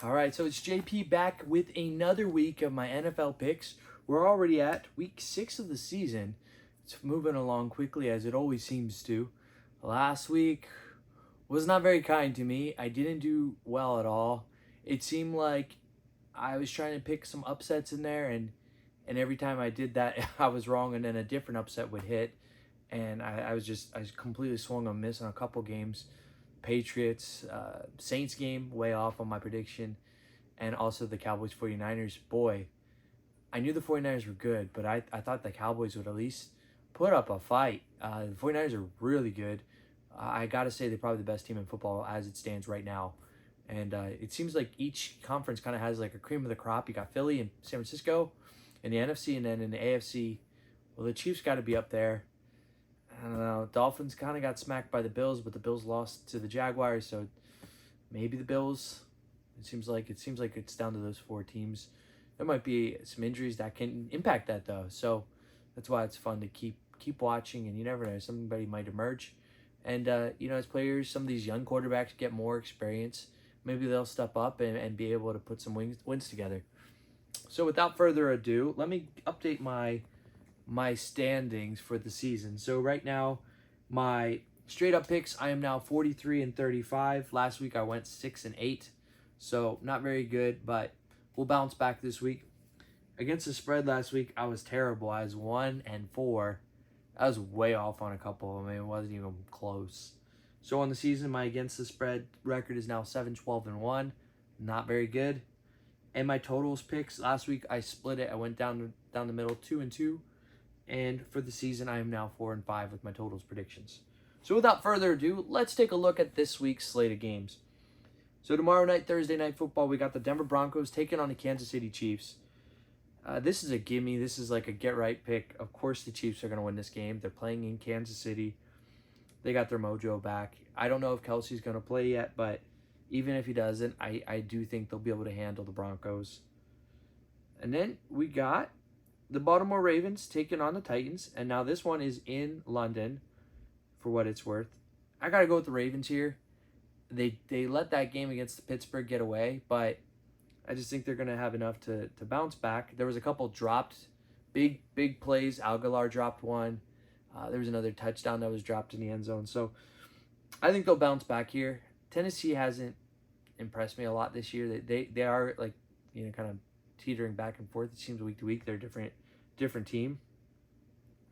All right, so it's JP back with another week of my NFL picks. We're already at week 6 of the season. It's moving along quickly as it always seems to. Last week was not very kind to me. I didn't do well at all. It seemed like I was trying to pick some upsets in there, and every time I did that, I was wrong, and then a different upset would hit, and I was completely swung on miss on a couple games. Patriots, Saints game, way off on my prediction, and also the Cowboys 49ers. Boy, I knew the 49ers were good, but I thought the Cowboys would at least put up a fight. The 49ers are really good. I got to say, they're probably the best team in football as it stands right now. And it seems like each conference kind of has like a cream of the crop. You got Philly and San Francisco in the NFC, and then in the AFC, well, the Chiefs got to be up there. I don't know. Dolphins kind of got smacked by the Bills, but the Bills lost to the Jaguars, so maybe the Bills. It seems like it's down to those four teams. There might be some injuries that can impact that though, so that's why it's fun to keep watching. And you never know, somebody might emerge. And as players, some of these young quarterbacks get more experience. Maybe they'll step up and be able to put some wins together. So without further ado, let me update my standings for the season. So right now, my straight up picks, I am now 43-35. Last week I went 6-8. So not very good, but we'll bounce back this week. Against the spread last week, I was terrible. I was 1-4. I was way off on a couple. I mean, it wasn't even close. So on the season, my against the spread record is now 7-12-1. Not very good. And my totals picks last week, I split it. I went down the middle, 2-2. And for the season, I am now 4-5 with my totals predictions. So without further ado, let's take a look at this week's slate of games. So tomorrow night, Thursday Night Football, we got the Denver Broncos taking on the Kansas City Chiefs. This is a gimme. This is like a get-right pick. Of course the Chiefs are going to win this game. They're playing in Kansas City. They got their mojo back. I don't know if Kelsey's going to play yet, but even if he doesn't, I do think they'll be able to handle the Broncos. And then we got the Baltimore Ravens taking on the Titans. And now this one is in London, for what it's worth. I got to go with the Ravens here. They let that game against Pittsburgh get away, but I just think they're going to have enough to bounce back. There was a couple dropped, big plays. Aguilar dropped one. There was another touchdown that was dropped in the end zone. So I think they'll bounce back here. Tennessee hasn't impressed me a lot this year. They are like, kind of teetering back and forth. It seems week to week they're a different team.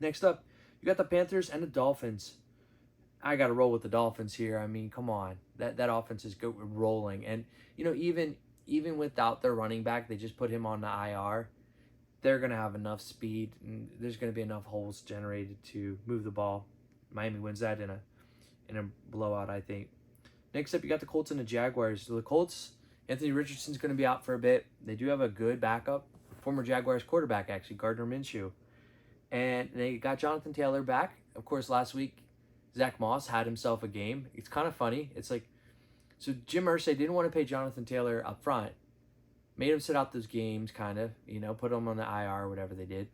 Next up, you got the Panthers and the Dolphins. I got to roll with the Dolphins here. I mean, come on. That offense is rolling. And, even without their running back, they just put him on the IR. They're going to have enough speed, and there's going to be enough holes generated to move the ball. Miami wins that in a blowout, I think. Next up, you got the Colts and the Jaguars. So the Colts, Anthony Richardson's going to be out for a bit. They do have a good backup, former Jaguars quarterback, actually, Gardner Minshew. And they got Jonathan Taylor back. Of course, last week, Zach Moss had himself a game. It's kind of funny. It's like, so Jim Irsay didn't want to pay Jonathan Taylor up front. Made him sit out those games, kind of, put him on the IR or whatever they did.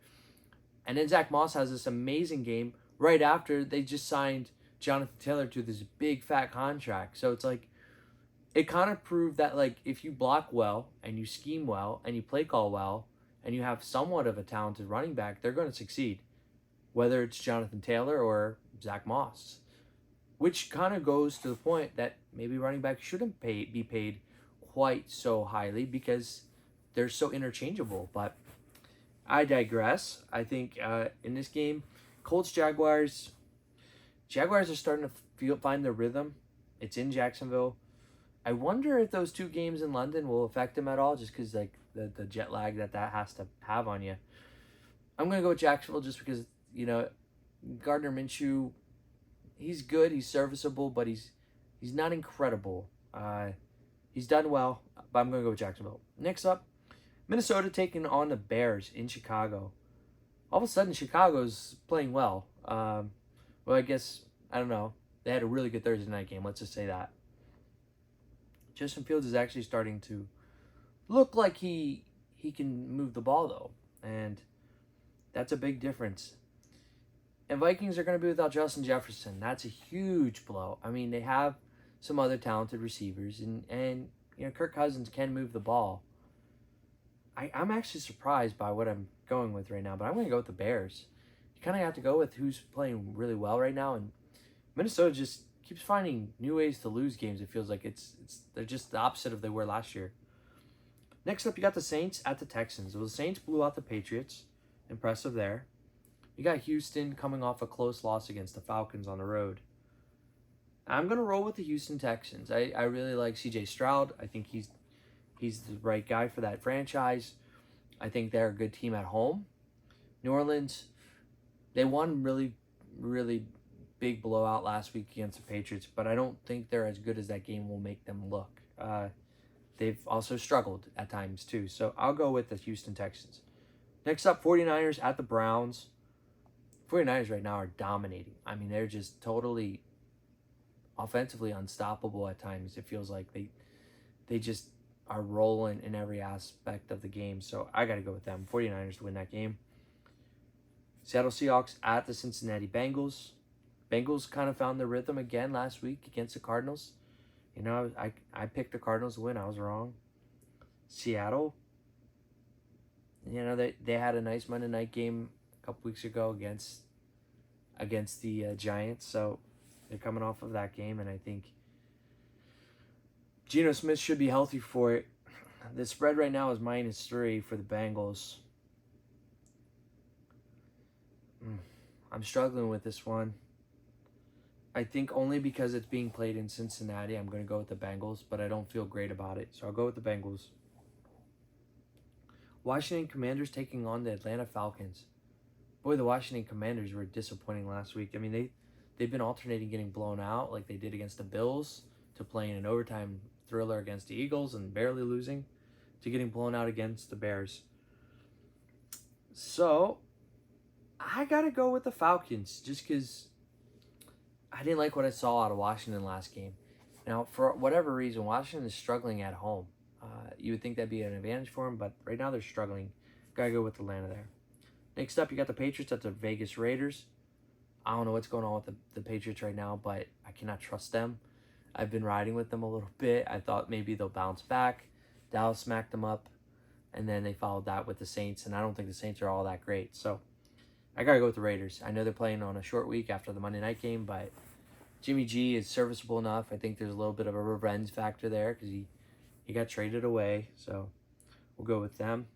And then Zach Moss has this amazing game right after they just signed Jonathan Taylor to this big fat contract. So it's like, it kind of proved that, like, if you block well and you scheme well and you play call well and you have somewhat of a talented running back, they're going to succeed. Whether it's Jonathan Taylor or Zach Moss. Which kind of goes to the point that maybe running backs shouldn't be paid quite so highly because they're so interchangeable. But I digress. I think in this game, Colts-Jaguars are starting to find their rhythm. It's in Jacksonville. I wonder if those two games in London will affect them at all, just because like the jet lag that has to have on you. I'm going to go with Jacksonville just because, Gardner Minshew, he's good, he's serviceable, but he's not incredible. He's done well, but I'm going to go with Jacksonville. Next up, Minnesota taking on the Bears in Chicago. All of a sudden, Chicago's playing well. Well, I guess, I don't know. They had a really good Thursday night game, let's just say that. Justin Fields is actually starting to look like he can move the ball, though. And that's a big difference. And Vikings are going to be without Justin Jefferson. That's a huge blow. I mean, they have some other talented receivers, and Kirk Cousins can move the ball. I'm actually surprised by what I'm going with right now, but I'm going to go with the Bears. You kind of have to go with who's playing really well right now, and Minnesota just keeps finding new ways to lose games. It feels like they're just the opposite of they were last year. Next up, you got the Saints at the Texans. Well, the Saints blew out the Patriots. Impressive there. You got Houston coming off a close loss against the Falcons on the road. I'm going to roll with the Houston Texans. I really like C.J. Stroud. I think he's the right guy for that franchise. I think they're a good team at home. New Orleans, they won really, really big blowout last week against the Patriots, but I don't think they're as good as that game will make them look. They've also struggled at times too, so I'll go with the Houston Texans. Next up, 49ers at the Browns. 49ers right now are dominating. I mean, they're just totally offensively unstoppable at times. It feels like they just are rolling in every aspect of the game. So I got to go with them. 49ers to win that game. Seattle Seahawks at the Cincinnati Bengals. Bengals kind of found their rhythm again last week against the Cardinals. I picked the Cardinals to win. I was wrong. Seattle, they had a nice Monday night game a couple weeks ago against the Giants. So they're coming off of that game, and I think Geno Smith should be healthy for it. The spread right now is -3 for the Bengals. I'm struggling with this one. I think only because it's being played in Cincinnati, I'm going to go with the Bengals, but I don't feel great about it, so I'll go with the Bengals. Washington Commanders taking on the Atlanta Falcons. Boy, the Washington Commanders were disappointing last week. I mean, they've been alternating getting blown out like they did against the Bills, to playing an overtime thriller against the Eagles and barely losing, to getting blown out against the Bears. So I got to go with the Falcons just because I didn't like what I saw out of Washington last game. Now, for whatever reason, Washington is struggling at home. You would think that'd be an advantage for them, but right now they're struggling. Got to go with Atlanta there. Next up, you got the Patriots at the Vegas Raiders. I don't know what's going on with the Patriots right now, but I cannot trust them. I've been riding with them a little bit. I thought maybe they'll bounce back. Dallas smacked them up, and then they followed that with the Saints, and I don't think the Saints are all that great. So I got to go with the Raiders. I know they're playing on a short week after the Monday night game, but Jimmy G is serviceable enough. I think there's a little bit of a revenge factor there because he got traded away, so we'll go with them.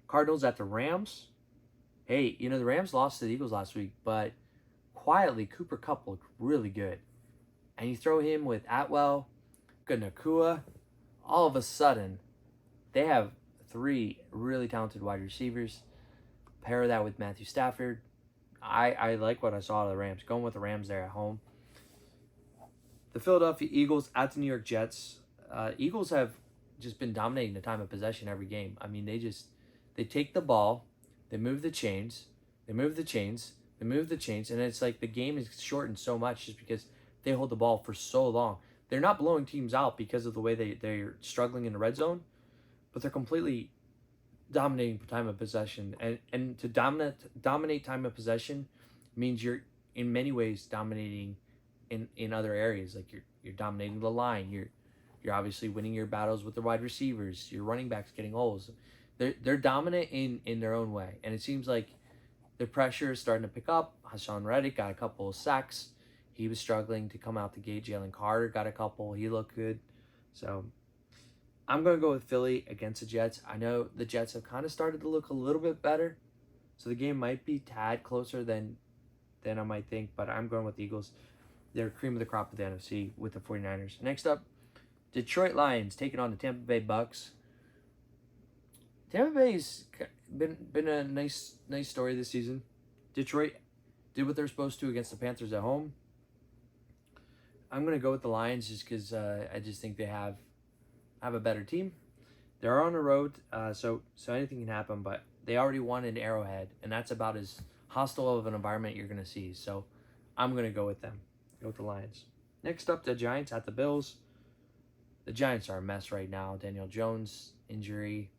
Cardinals at the Rams. Hey, the Rams lost to the Eagles last week, but quietly, Cooper Kupp looked really good. And you throw him with Atwell, Nakua, all of a sudden, they have 3 really talented wide receivers. Pair that with Matthew Stafford. I like what I saw out of the Rams. Going with the Rams there at home. The Philadelphia Eagles at the New York Jets. Eagles have just been dominating the time of possession every game. I mean, they take the ball, they move the chains, and it's like the game is shortened so much just because they hold the ball for so long. They're not blowing teams out because of the way they're struggling in the red zone, but they're completely dominating time of possession. And to dominate time of possession means you're in many ways dominating in other areas. Like you're dominating the line. You're obviously winning your battles with the wide receivers. Your running backs getting holes. They're dominant in their own way. And it seems like the pressure is starting to pick up. Hassan Reddick got a couple of sacks. He was struggling to come out the gate. Jalen Carter got a couple. He looked good. So I'm going to go with Philly against the Jets. I know the Jets have kind of started to look a little bit better. So the game might be tad closer than I might think. But I'm going with the Eagles. They're cream of the crop of the NFC with the 49ers. Next up, Detroit Lions taking on the Tampa Bay Bucks. Tampa Bay's been a nice story this season. Detroit did what they're supposed to against the Panthers at home. I'm going to go with the Lions just because I just think they have a better team. They're on the road, so anything can happen, but they already won in Arrowhead, and that's about as hostile of an environment you're going to see. So I'm going to go with them. Go with the Lions. Next up, the Giants at the Bills. The Giants are a mess right now. Daniel Jones injury.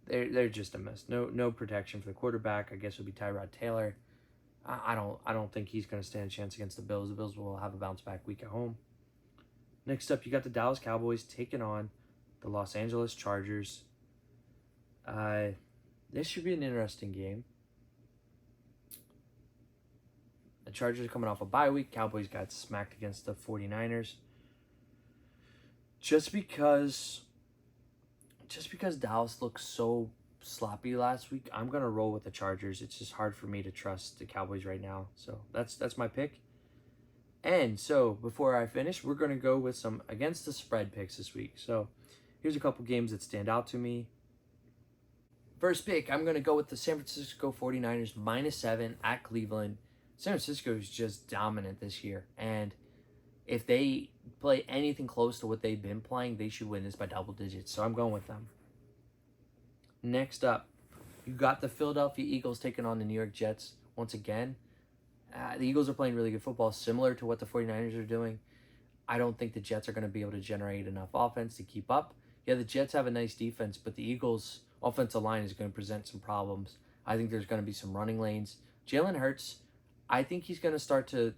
They're just a mess. No protection for the quarterback. I guess it would be Tyrod Taylor. I don't think he's going to stand a chance against the Bills. The Bills will have a bounce back week at home. Next up, you got the Dallas Cowboys taking on the Los Angeles Chargers. This should be an interesting game. The Chargers are coming off a bye week. Cowboys got smacked against the 49ers. Just because Dallas looked so sloppy last week, I'm going to roll with the Chargers. It's just hard for me to trust the Cowboys right now. So that's my pick. And so before I finish, we're going to go with some against the spread picks this week. So here's a couple games that stand out to me. First pick, I'm going to go with the San Francisco 49ers -7 at Cleveland. San Francisco is just dominant this year. And if they play anything close to what they've been playing, they should win this by double digits. So I'm going with them. Next up, you got the Philadelphia Eagles taking on the New York Jets once again. The Eagles are playing really good football, similar to what the 49ers are doing. I don't think the Jets are going to be able to generate enough offense to keep up. Yeah, the Jets have a nice defense, but the Eagles' offensive line is going to present some problems. I think there's going to be some running lanes. Jalen Hurts, I think he's going to start to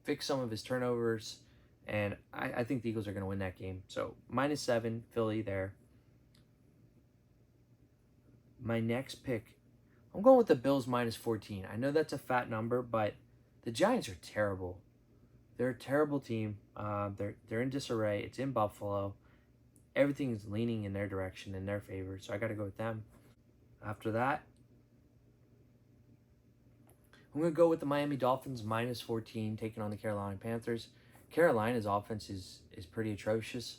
fix some of his turnovers, and I think the Eagles are going to win that game. So -7, Philly there. My next pick, I'm going with the Bills -14. I know that's a fat number, but the Giants are terrible. They're a terrible team. They're in disarray. It's in Buffalo. Everything is leaning in their direction, in their favor, so I got to go with them. After that, I'm going to go with the Miami Dolphins -14, taking on the Carolina Panthers. Carolina's offense is pretty atrocious.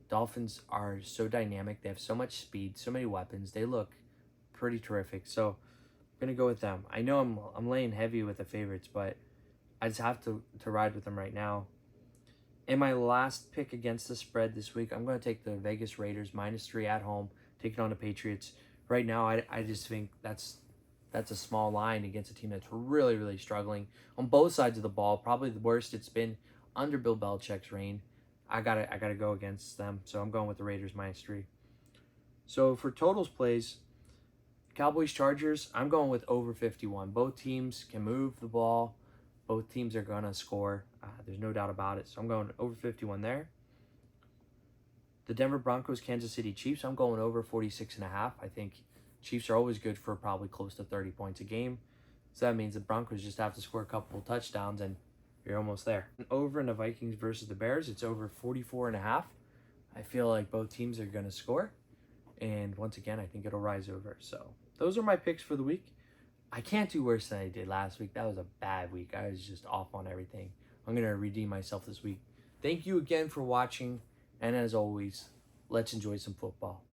Dolphins are so dynamic. They have so much speed, so many weapons. They look pretty terrific. So I'm going to go with them. I know I'm laying heavy with the favorites, but I just have to ride with them right now. In my last pick against the spread this week, I'm going to take the Vegas Raiders -3 at home, taking on the Patriots. Right now, I just think that's a small line against a team that's really, really struggling on both sides of the ball. Probably the worst it's been under Bill Belichick's reign. I gotta go against them, so I'm going with the Raiders -3. So for totals plays, Cowboys Chargers, I'm going with over 51. Both teams can move the ball. Both teams are gonna score. There's no doubt about it. So I'm going over 51 there. The Denver Broncos Kansas City Chiefs, I'm going over 46.5. I think Chiefs are always good for probably close to 30 points a game. So that means the Broncos just have to score a couple touchdowns and you're almost there. Over in the Vikings versus the Bears, it's over 44.5. I feel like both teams are going to score. And once again, I think it'll rise over. So those are my picks for the week. I can't do worse than I did last week. That was a bad week. I was just off on everything. I'm going to redeem myself this week. Thank you again for watching. And as always, let's enjoy some football.